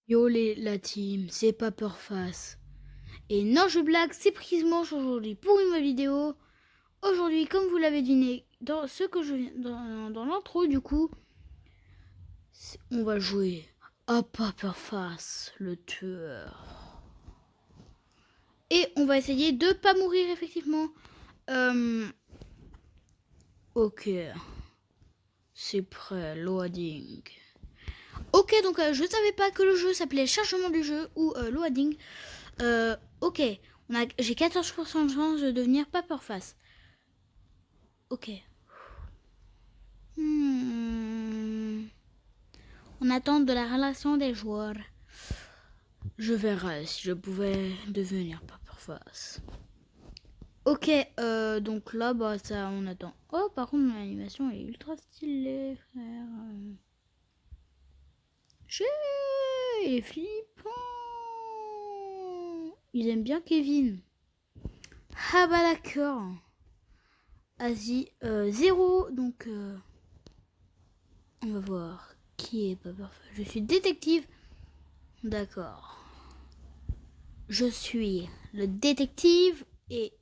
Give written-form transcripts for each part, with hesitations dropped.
Yo la team, c'est Paperface. Et non je blague, c'est Prismanche aujourd'hui pour une nouvelle vidéo. Aujourd'hui, comme vous l'avez deviné, dans ce que je viens dans l'intro du coup, on va jouer à Paperface, le tueur. Et on va essayer de pas mourir effectivement. Ok. C'est prêt, loading. Ok, donc je savais pas que le jeu s'appelait chargement du jeu ou loading. Ok, j'ai 14% de chance de devenir Paperface. Ok. On attend de la relation des joueurs. Je verrai si je pouvais devenir Paperface. Ok, donc là, bah ça, on attend. Oh, par contre, l'animation est ultra stylée, frère. Il est flippant. Ils aiment bien Kevin. Ah bah d'accord. Vas-y, 0. Donc, on va voir qui est Paperface. Je suis détective. D'accord. Je suis le détective et...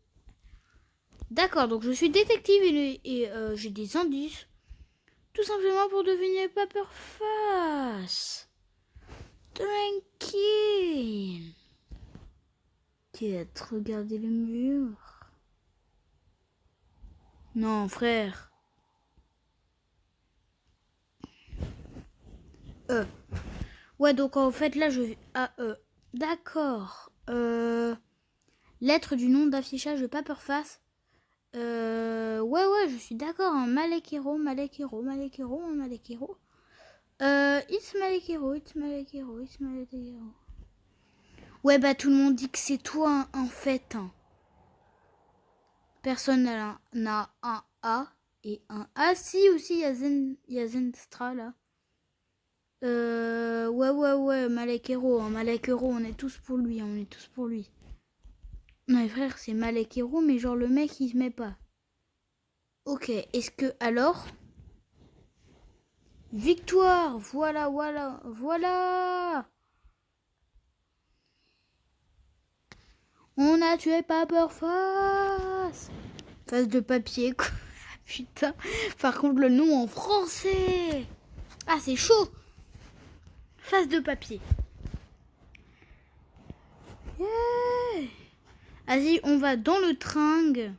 D'accord, donc je suis détective et j'ai des indices. Tout simplement pour devenir Paperface. Tranquille. Quête, regardez le mur. Non, frère. Ouais, donc en fait là je... Ah, d'accord. Lettre du nom d'affichage de Paperface. Ouais, je suis d'accord. Hein. Malekiro. It's Malekiro. Ouais, bah tout le monde dit que c'est toi, en fait. Hein. Personne n'a un A et un A. Si, aussi, il y a Zenstra, là. Ouais, Malekiro. Hein. Malekiro, on est tous pour lui. On est tous pour lui. Non, mais frère, c'est Malekiro, mais genre le mec, il se met pas. Ok, est-ce que alors... Victoire, voilà. On a tué Paperface. Face de papier, quoi. Putain. Par contre, le nom en français. Ah, c'est chaud. Face de papier. Yeah. Vas-y, on va dans le tring.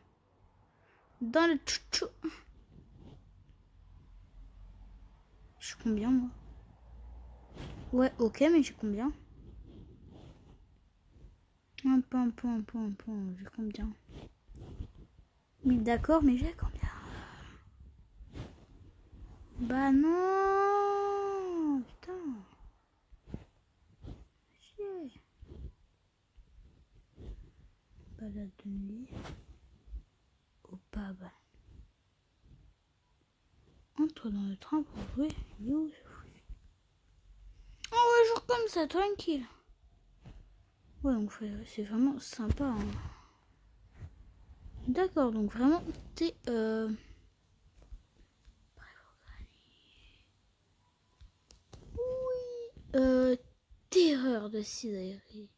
Dans le tchou. Je suis combien, moi? Ouais, ok, mais j'ai combien? Un point, j'ai combien? Oui, d'accord, mais j'ai combien? Bah non. Putain. Chier. Balade de nuit. Au pub. Entre dans le train pour jouer. Oh ouais, jour comme ça, tranquille. Ouais, donc c'est vraiment sympa. Hein. D'accord, donc vraiment, t'es... Oui. Terreur de Sibérie.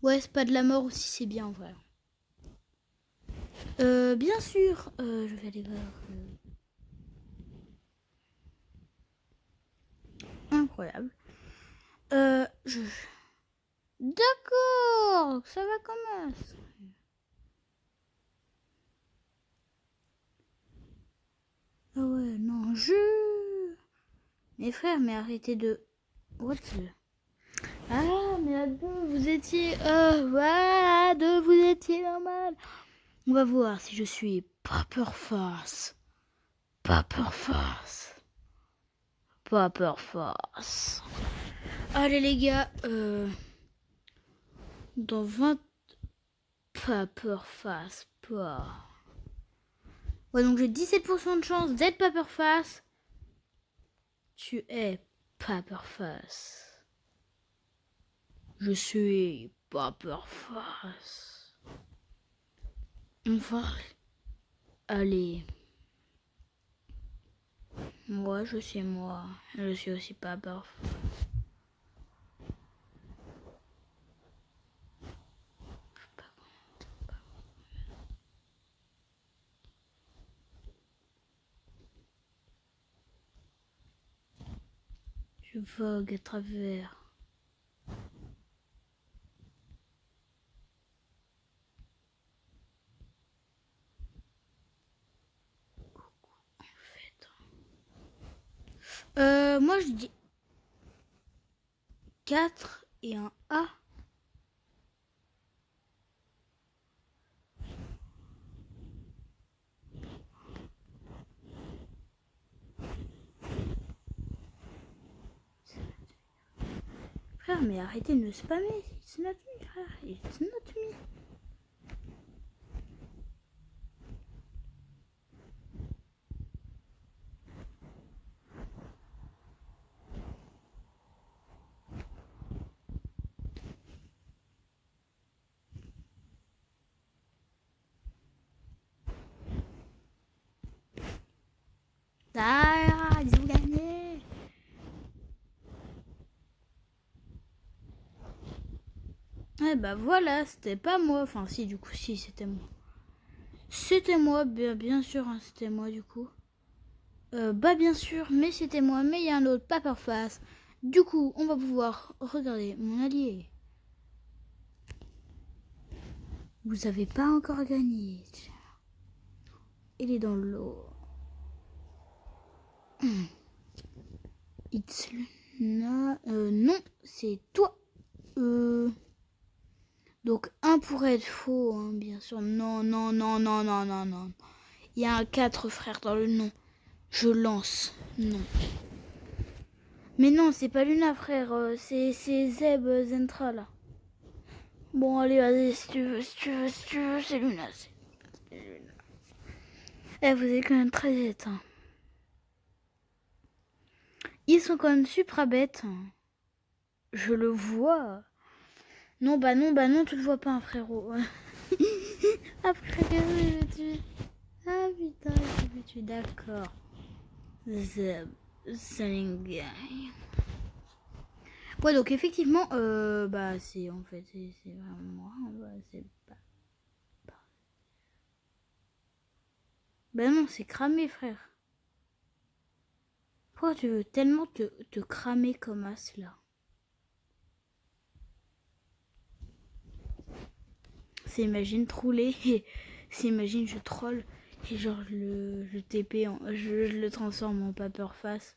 Ouais, c'est pas de la mort aussi, c'est bien en vrai. Bien sûr, je vais aller voir. Incroyable. D'accord, ça va comme ça. Ah ouais, non, Mes frères, mais arrêtez de... What the... Ah, mais à deux, vous étiez... voilà, à deux, vous étiez normal. On va voir si je suis Paperface. Allez les gars, dans 20... Paperface, pas... Ouais, donc j'ai 17% de chance d'être Paperface. Tu es Paperface. Je suis Paperface. On va aller. Moi, je suis moi. Je suis aussi Paperface. Je vogue à travers. Moi je dis 4 et un A. Frère, mais arrêtez de me spammer. It's not me, frère. It's not me. Ah, ils ont gagné. Eh bah voilà, c'était pas moi. Enfin si, du coup si, c'était moi. C'était moi, bien sûr, hein, c'était moi du coup. Bah bien sûr, mais c'était moi, mais il y a un autre Paperface. Du coup, on va pouvoir regarder mon allié. Vous avez pas encore gagné. Il est dans l'eau. It's Luna. Non, c'est toi. Donc un pourrait être faux, hein, bien sûr. Non, non, non, non, non, non, non. Il y a un 4 frère dans le nom. Je lance. Non. Mais non, c'est pas Luna, frère. C'est Zeb Zentra, là. Bon, allez, vas-y, si tu veux, c'est Luna. C'est Luna. Eh, vous êtes quand même très bêtes. Hein. Ils sont quand même super bêtes. Je le vois. Non, bah non, tu le vois pas, un frérot. Ah, frérot, je le tue. Ah, putain, je le tue, d'accord. Zeb, Salingai. Ouais, donc effectivement, bah c'est en fait, c'est vraiment moi. Bah, c'est pas... Bah non, c'est cramé, frère. Pourquoi tu veux tellement te cramer comme as, là? C'est imagine trouler et c'est imagine je troll et genre je TP, je le transforme en Paperface.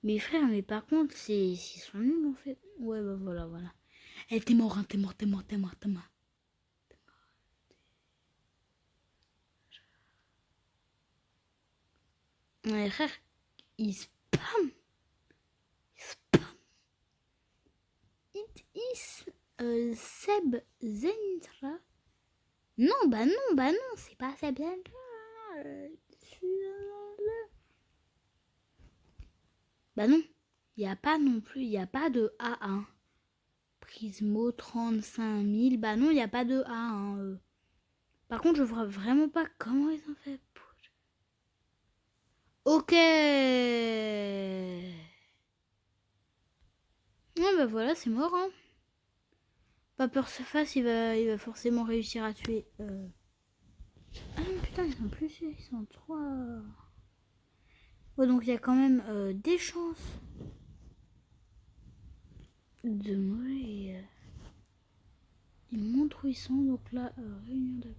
Mais frère, mais par contre, ils sont nuls en fait. Ouais, bah voilà. Eh, t'es mort, hein, t'es mort. Ouais, frère, il spam. It is Seb Zentra. Non, bah non, c'est pas Seb Zentra. Bah non, il n'y a pas non plus, il n'y a pas de A1. Prismo 35 000, bah non, il n'y a pas de A1. Par contre, je vois vraiment pas comment ils ont fait. Ok. Ah bah voilà, c'est mort. Hein. Paperface, il va forcément réussir à tuer. Ah non, putain, ils sont plus, ils sont 3. Ouais, donc il y a quand même des chances de mourir. Ils montrent où ils sont, donc là, réunion de...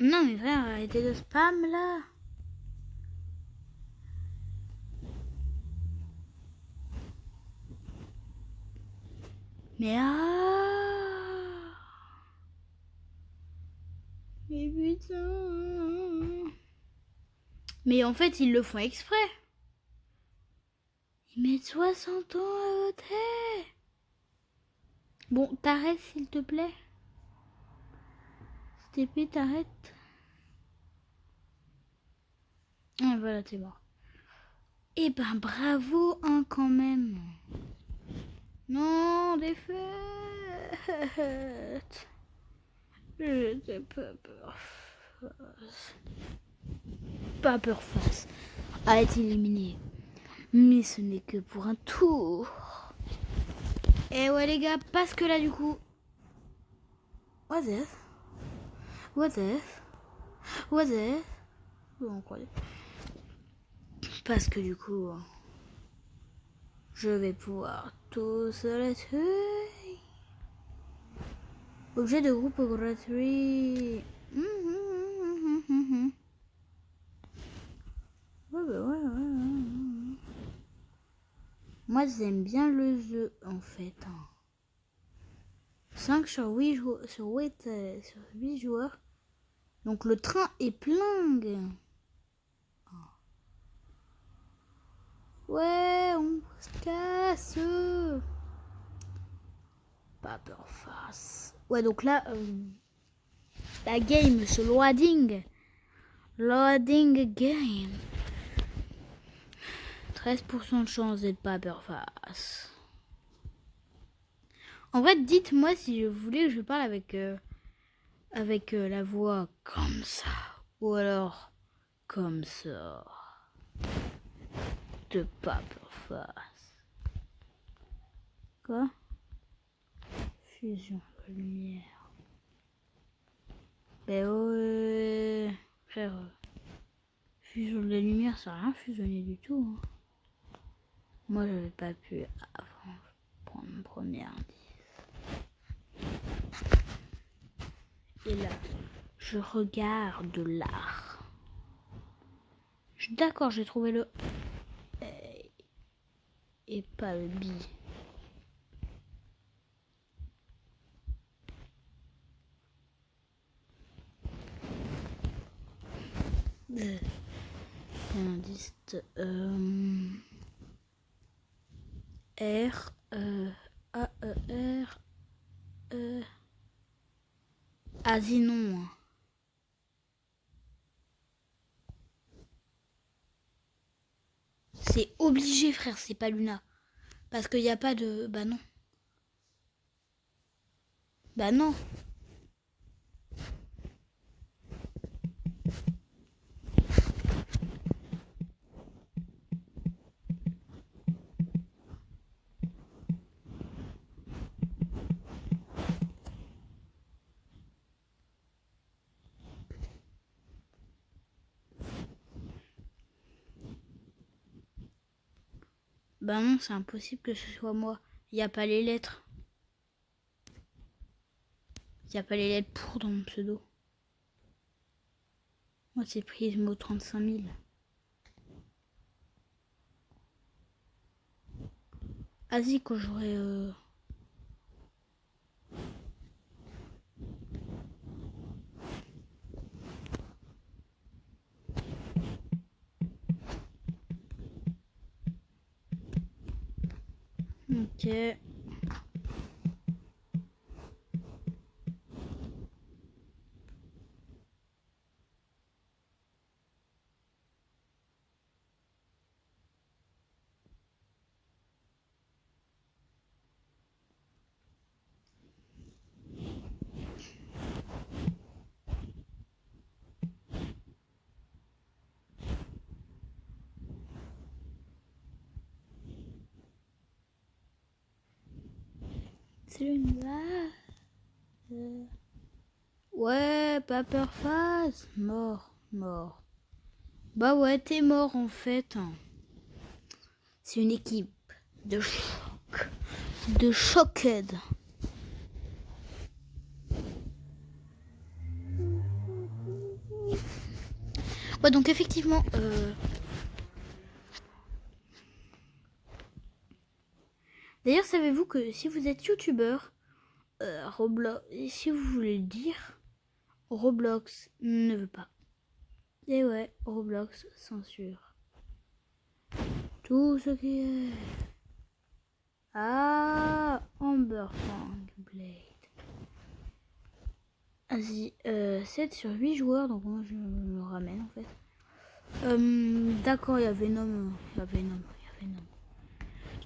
Non mais frère, arrêtez de spam là. Mais ah. Mais putain. Mais en fait, ils le font exprès. Ils mettent 60 ans à voter. Bon, t'arrêtes s'il te plaît. TP, t'arrêtes. Ah, voilà, t'es mort. Eh ben, bravo, hein, quand même. Non, des fêtes. J'étais Paperface a été éliminé. Mais ce n'est que pour un tour. Et ouais les gars, parce que là du coup, What is? What is? What is? Parce que du coup, je vais pouvoir tous les tuer. Objet de groupe gratuit. Ouais. Moi, j'aime bien le jeu, en fait. 5 sur 8 joueurs. Sur 8 joueurs. Donc, le train est plein. Ouais, on se casse. Pas peur face. Ouais, donc là, la game, ce loading. Loading game. 13% de chance d'être pas peur face. En vrai, dites-moi si je voulais que je parle avec la voix comme ça. Ou alors comme ça. De pas peur face. Quoi? Fusion de lumière. Ben ouais. Frère. Fusion de lumière, ça n'a rien fusionné du tout. Hein. Moi, j'avais pas pu avant prendre mon premier indice. Et là, je regarde l'art. Je suis d'accord, j'ai trouvé le et pas le B. Indice R A E R Asinon. C'est obligé, frère, c'est pas Luna. Parce qu'il n'y a pas de... Bah non. Bah non. Bah non, c'est impossible que ce soit moi. Il n'y a pas les lettres. Il n'y a pas les lettres pour dans mon pseudo. Moi, c'est Prismo 35 000. Vas-y, quand j'aurai... Ok. C'est une blague. Ouais, pas peur face. Mort. Bah ouais, t'es mort en fait. C'est une équipe de choc. De Shocked. Ouais, donc effectivement... D'ailleurs, savez-vous que si vous êtes youtubeur, Roblox, si vous voulez le dire, Roblox ne veut pas. Et ouais, Roblox censure tout ce qui est... Ah, Amber Fang Blade. Vas-y, 7 sur 8 joueurs, donc moi je me ramène en fait. D'accord, il y a Venom.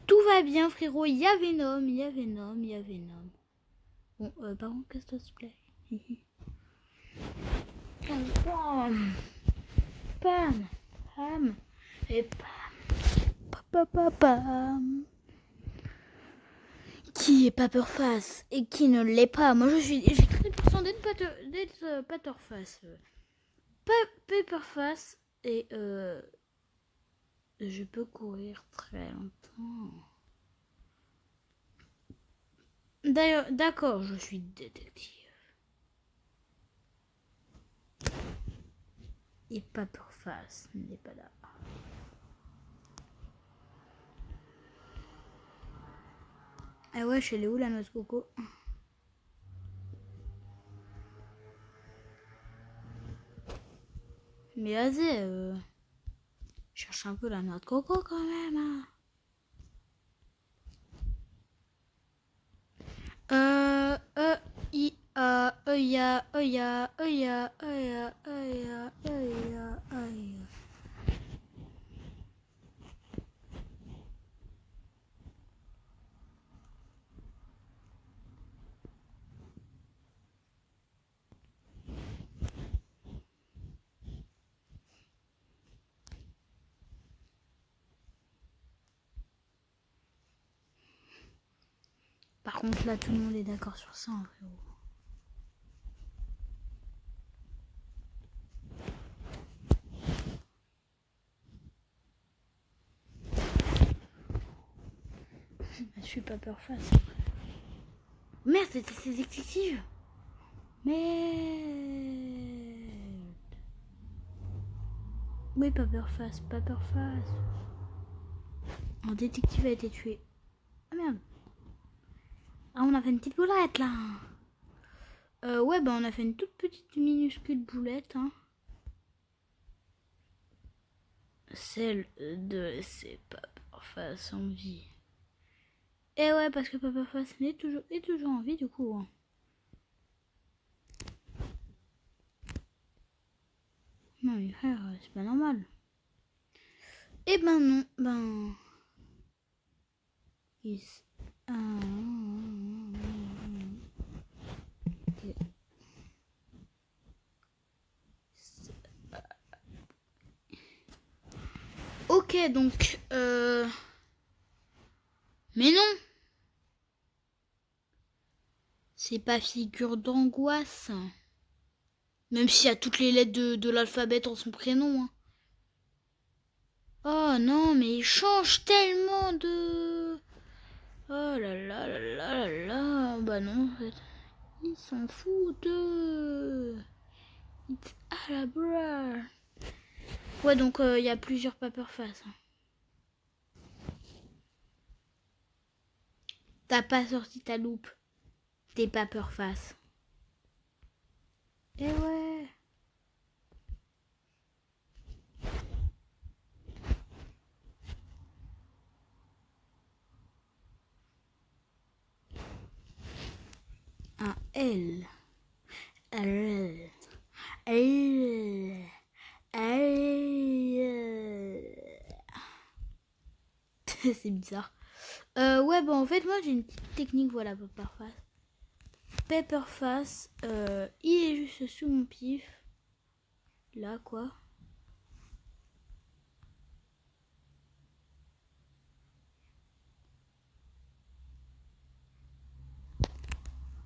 Tout va bien, frérot. Il y a Venom. Bon, par contre, qu'est-ce que ça se plaît? Pam. Et pam. Qui est pas peur face et qui ne l'est pas? Moi, j'ai 13% Paperface. Paperface et je peux courir très longtemps. D'ailleurs, d'accord, je suis détective. Et Paperface n'est pas là. Ah ouais, elle est où la noix de coco? Mais vas-y, cherche un peu la noix de coco quand même. Hein. Ya. Par contre, là, tout le monde est d'accord sur ça, hein, frérot. Je suis pas peur face. Merde, c'était ses détectives. Merde. Oui, pas peur face. Un détective a été tué. Ah merde. Ah, on a fait une petite boulette là. Ouais, bah on a fait une toute petite minuscule boulette. Hein. Celle de ses Paperface en vie. Et ouais, parce que Paperface est toujours en vie du coup. Hein. Non mais frère, c'est pas normal. Eh ben non, ben... Yes. Ok, donc... Mais non! C'est pas figure d'angoisse. Même s'il y a toutes les lettres de l'alphabet dans son prénom. Hein. Oh non, mais il change tellement de... Oh là là là là là là. Bah non, en fait. Ils s'en foutent. It's à la bra. Ouais, donc il y a plusieurs Paperface. Hein. T'as pas sorti ta loupe. T'es Paperface. Eh ouais. Un L. L. L. C'est bizarre. Ouais, bon, en fait, moi, j'ai une petite technique, voilà, Paperface. Paperface, il est juste sous mon pif. Là, quoi.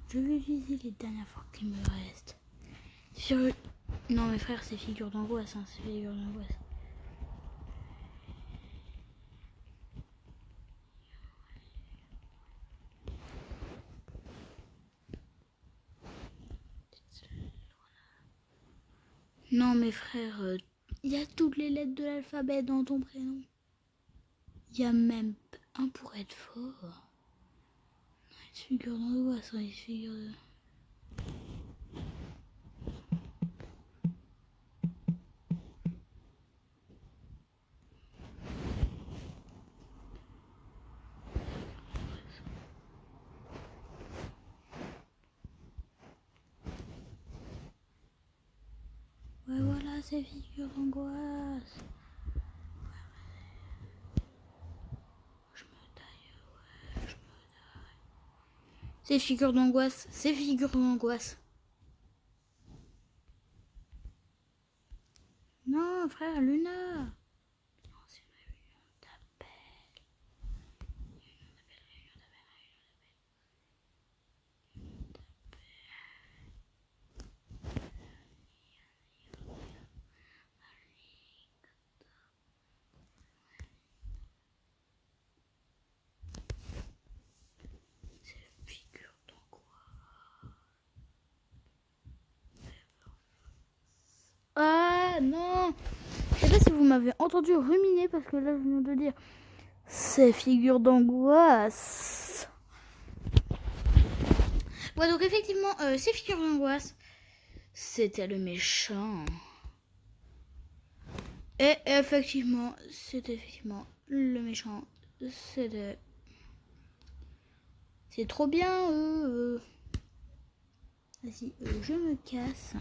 Je vais utiliser les dernières fois qu'il me reste. Sur... Non, mes frères, c'est figure d'angoisse, hein, c'est figure d'angoisse. Non, mes frères, il y a toutes les lettres de l'alphabet dans ton prénom. Il y a même un pour être fort. Une figure d'angoisse, une figure de... Ouais, voilà, c'est figure d'angoisse. Je me taille, ouais, je me taille. C'est figure d'angoisse, c'est figure d'angoisse. Non, frère, Luna. Non, c'est ma réunion d'appel. non. Je sais pas si vous m'avez entendu ruminer parce que là je viens de dire ces figures d'angoisse. Ouais, donc effectivement, ces figures d'angoisse, c'était le méchant. Et effectivement, c'était effectivement le méchant. C'était... C'est trop bien. Vas-y, je me casse.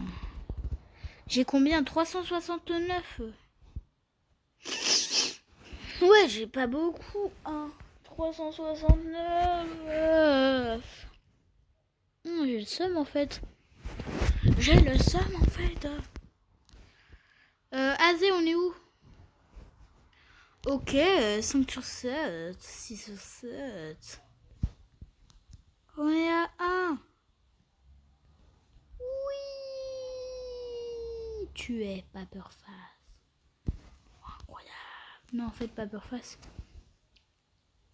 J'ai combien? 369. Ouais, j'ai pas beaucoup. 369. J'ai le seum en fait. J'ai le seum en fait. Azé, on est où? Ok, 5 sur 7, 6 sur 7. On est à 1. Oui. Tu es Paperface. Incroyable. Non, en fait, Paperface,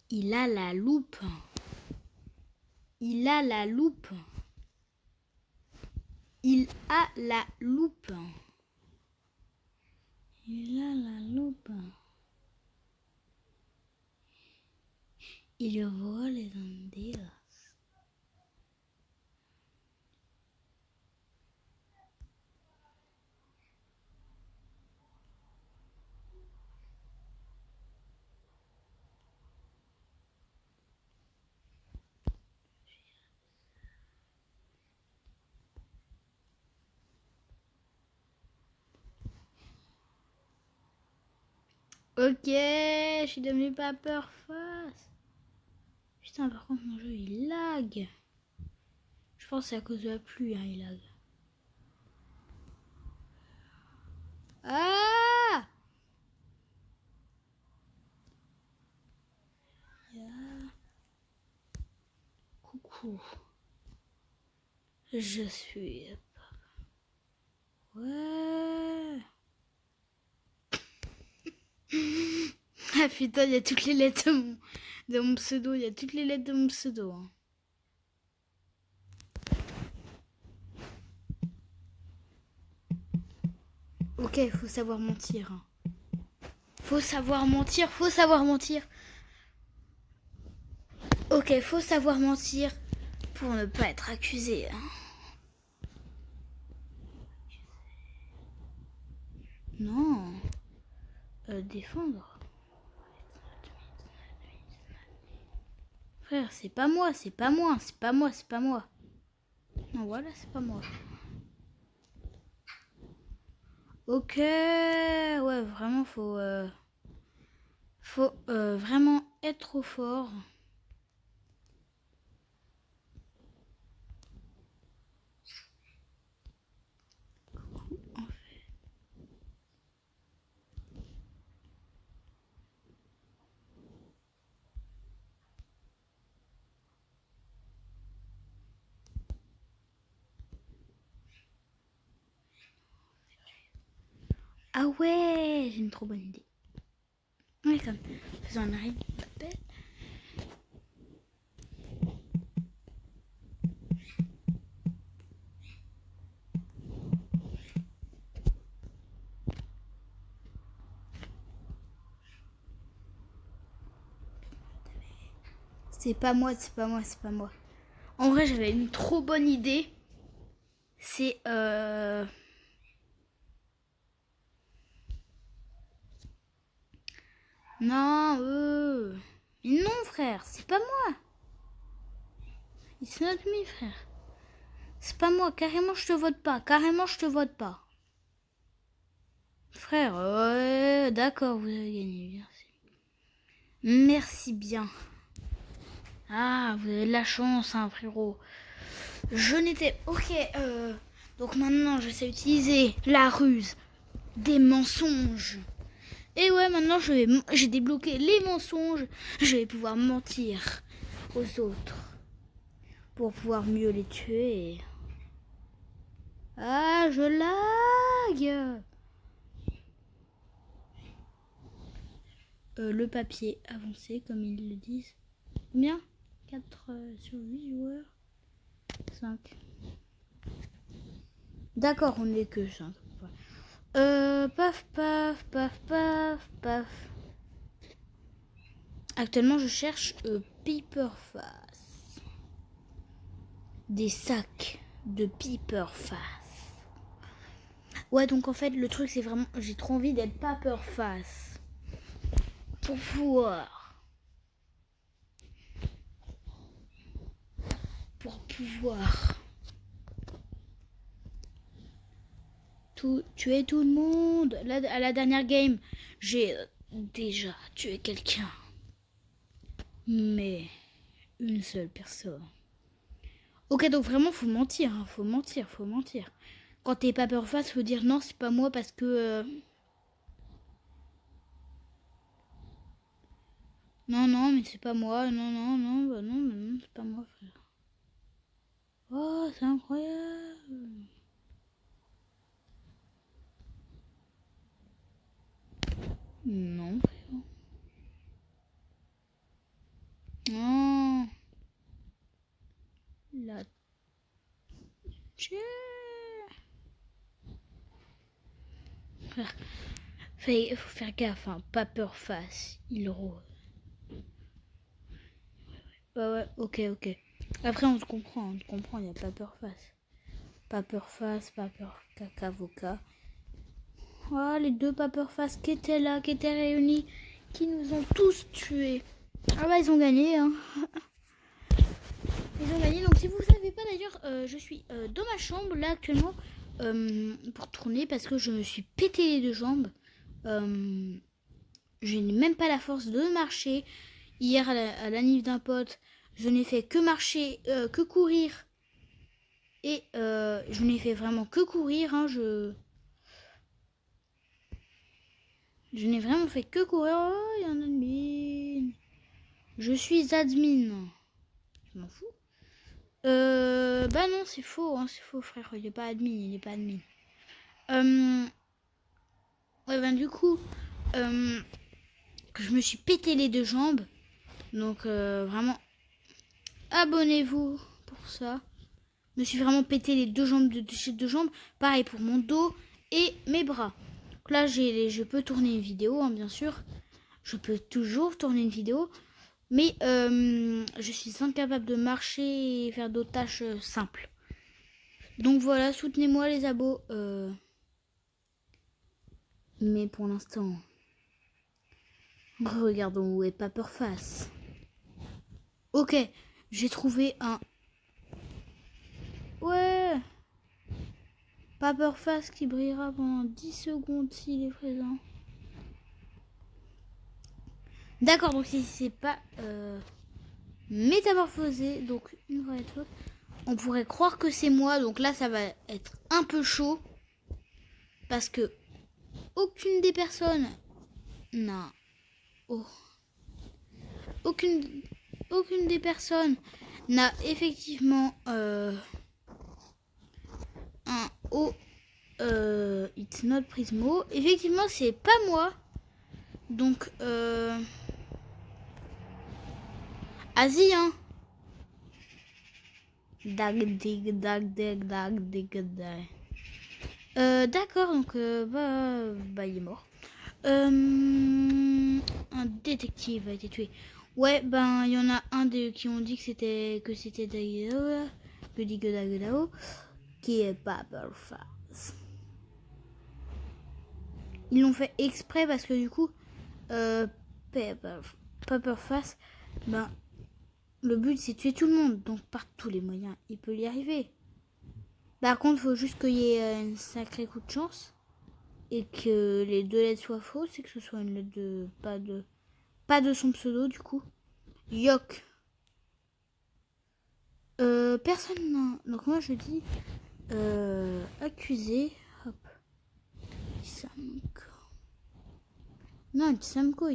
il a la loupe. Il a la loupe. Il a la loupe. Il a la loupe. Il voit les indices. Ok, je suis devenu Paperface. Putain, par contre, mon jeu, il lag. Je pense que c'est à cause de la pluie, hein, il lag. Ah! Coucou. Je suis... Ouais. Ah putain, il y a toutes les lettres de mon pseudo. Il y a toutes les lettres de mon pseudo. Hein. Ok, faut savoir mentir. Hein. Faut savoir mentir, faut savoir mentir. Ok, faut savoir mentir pour ne pas être accusé. Hein. Non. Défendre. Frère, c'est pas moi, c'est pas moi, c'est pas moi, c'est pas moi. Non, voilà, c'est pas moi. Ok, ouais, vraiment, faut vraiment être trop fort. En fait. Ah ouais, j'ai une trop bonne idée. Ouais, comme faisons un arrêt d'appel. C'est pas moi, c'est pas moi, c'est pas moi. En vrai, j'avais une trop bonne idée. C'est non, mais non, frère, c'est pas moi. It's not me, frère. C'est pas moi, carrément, je te vote pas. Carrément, je te vote pas. Frère, ouais, d'accord, vous avez gagné, merci. Merci bien. Ah, vous avez de la chance, hein, frérot. Je n'étais... Ok, donc maintenant, je sais utiliser la ruse des mensonges. Et ouais, maintenant, j'ai débloqué les mensonges. Je vais pouvoir mentir aux autres pour pouvoir mieux les tuer. Ah, je lag. Le papier avancé, comme ils le disent. Combien 4 sur 8 joueurs 5. D'accord, on n'est que 5. Paf, paf, paf, paf, paf. Actuellement, je cherche Paper Face. Des sacs de Paper Face. Ouais, donc en fait, le truc, c'est vraiment... J'ai trop envie d'être Paper Face. Pour pouvoir... tuer tout le monde. Là, à la dernière game, j'ai déjà tué quelqu'un. Mais une seule personne. Ok, donc vraiment, faut mentir, hein, faut mentir. Quand t'es pas peur face, faut dire non, c'est pas moi parce que... Non, mais c'est pas moi. Non, bah non, c'est pas moi, frère. Oh, c'est incroyable. Non, frère. Non. La... Faut faire gaffe, hein. Pas peur face. Il rôde. Ouais, ok. Après, on te comprend, il n'y a pas peur face. Pas peur face, pas peur caca voca. Oh, les deux pas peur face qui étaient là, qui étaient réunis, qui nous ont tous tués. Ah bah, ils ont gagné, hein. Ils ont gagné. Donc, si vous ne savez pas d'ailleurs, je suis dans ma chambre là actuellement pour tourner parce que je me suis pété les deux jambes. Je n'ai même pas la force de marcher. Hier, à la nif d'un pote, je n'ai fait que marcher, que courir. Et je n'ai fait vraiment que courir. Hein, je n'ai vraiment fait que courir. Oh, il y a un admin. Je suis admin. Je m'en fous. Bah non, c'est faux, frère. Il est pas admin, Ouais, ben du coup, je me suis pété les deux jambes. Donc vraiment, abonnez-vous pour ça. Je me suis vraiment pété les deux jambes deux jambes. Pareil pour mon dos et mes bras. Donc là, je peux tourner une vidéo, hein, bien sûr. Je peux toujours tourner une vidéo. Mais je suis incapable de marcher et faire d'autres tâches simples. Donc voilà, soutenez-moi les abos. Mais pour l'instant, regardons où est Paperface. Ok, j'ai trouvé un... Ouais, Paperface qui brillera pendant 10 secondes s'il est présent. D'accord, donc si c'est pas métamorphosé, donc une vraie chose, on pourrait croire que c'est moi. Donc là, ça va être un peu chaud. Parce que aucune des personnes n'a... Oh. Aucune des personnes n'a effectivement un haut It's not Prismo. Effectivement, c'est pas moi. Donc, Asie, hein. Dag, dig, dag, dig, dag, dig, dag. D'accord, donc, bah, il est mort. Un détective a été tué. Ouais, ben, il y en a un des qui ont dit que c'était Dagedao, qui est Paperface. Ils l'ont fait exprès parce que du coup, Paperface, ben, le but c'est de tuer tout le monde. Donc par tous les moyens, il peut y arriver. Par contre, il faut juste qu'il y ait un sacré coup de chance. Et que les deux lettres soient fausses et que ce soit une lettre de... Pas de son pseudo du coup. Yok. Personne n'a... Donc moi je dis... accusé. Hop. Samko. Non, it's Samko.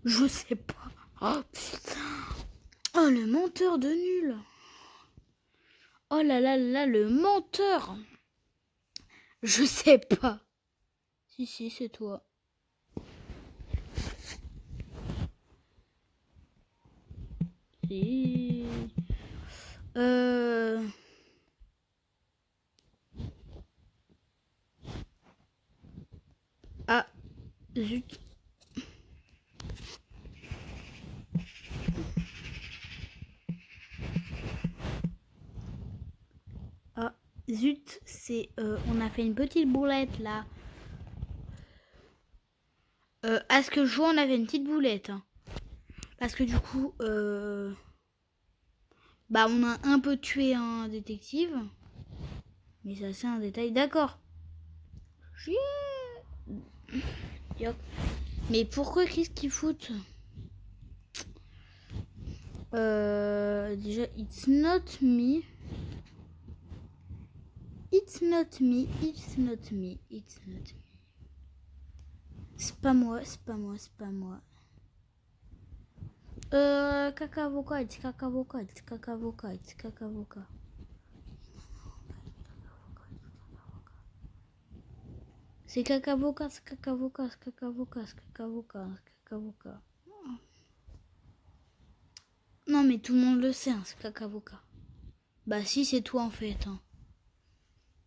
Je sais pas. Oh putain. Oh le menteur de nul. Oh là là là, le menteur. Je sais pas. Si, c'est toi. Si. Zut. Ah, zut, c'est... on a fait une petite boulette, là. À ce que je vois, on avait une petite boulette. Hein. Parce que du coup... bah, on a un peu tué un détective. Mais ça, c'est un détail. D'accord. Mais pourquoi qu'est-ce qu'ils foutent? Déjà, it's not me. It's not me. It's not me. It's not me. C'est pas moi, c'est pas moi, c'est pas moi. Caca-avocat, it's caca-avocat, it's caca-avocat, it's caca-avocat. C'est caca-avocat, c'est caca-avocat, c'est caca-avocat, c'est caca-avocat, c'est caca-avocat. Non mais tout le monde le sait, hein, c'est caca-avocat. Bah si, c'est toi en fait. Hein.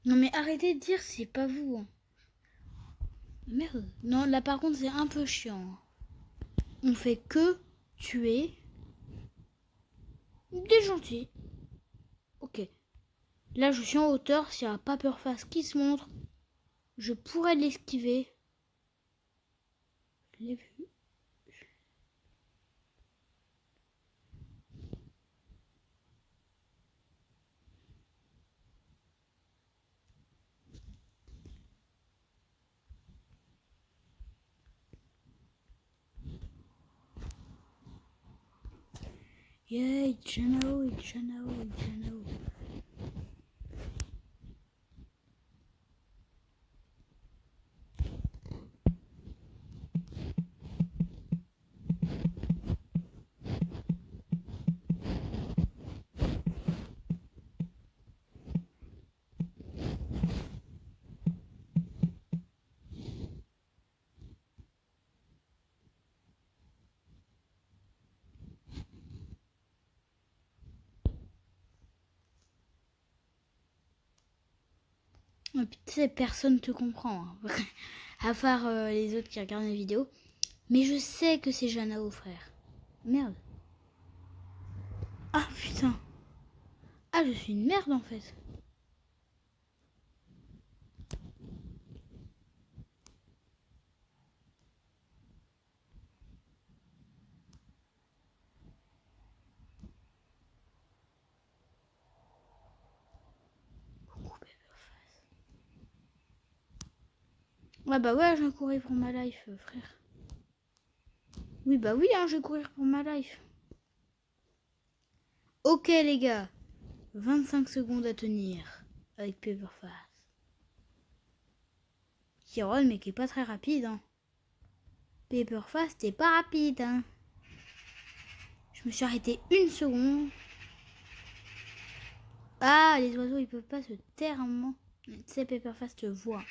Non mais arrêtez de dire c'est pas vous. Hein. Merde. Non, là par contre c'est un peu chiant. Hein. On fait que tuer des gentils. Ok. Là je suis en hauteur, s'il n'y a pas Paperface qui se montre, je pourrais l'esquiver. Je l'ai vu. Yeah, it's Janao, it's Janao, it's Janao. Et puis tu sais, personne te comprend. Hein. À part les autres qui regardent les vidéos. Mais je sais que c'est Janao, frère. Merde. Ah putain. Ah, je suis une merde en fait. Ouais bah ouais, je vais courir pour ma life, frère. Oui bah oui, hein, je vais courir pour ma life. Ok les gars. 25 secondes à tenir. Avec Paperface. Qui roll mais qui est pas très rapide. Hein. Paperface, t'es pas rapide. Hein. Je me suis arrêté une seconde. Ah, les oiseaux, ils peuvent pas se taire un moment. Tu sais, Paperface te voit.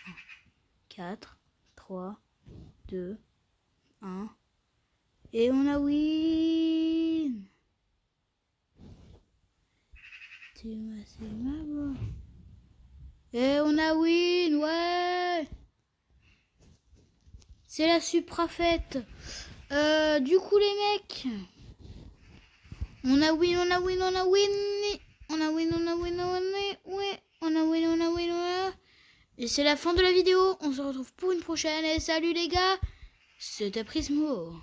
4, 3, 2, 1. Et on a win. C'est ma voix. Et on a win, ouais. C'est la suprafête. Du coup, les mecs. On a win, on a win, on a win. On a win, on a win, on a win. Ouais, on a win, on a win, on a. Et c'est la fin de la vidéo. On se retrouve pour une prochaine. Et salut les gars. C'était Prismo.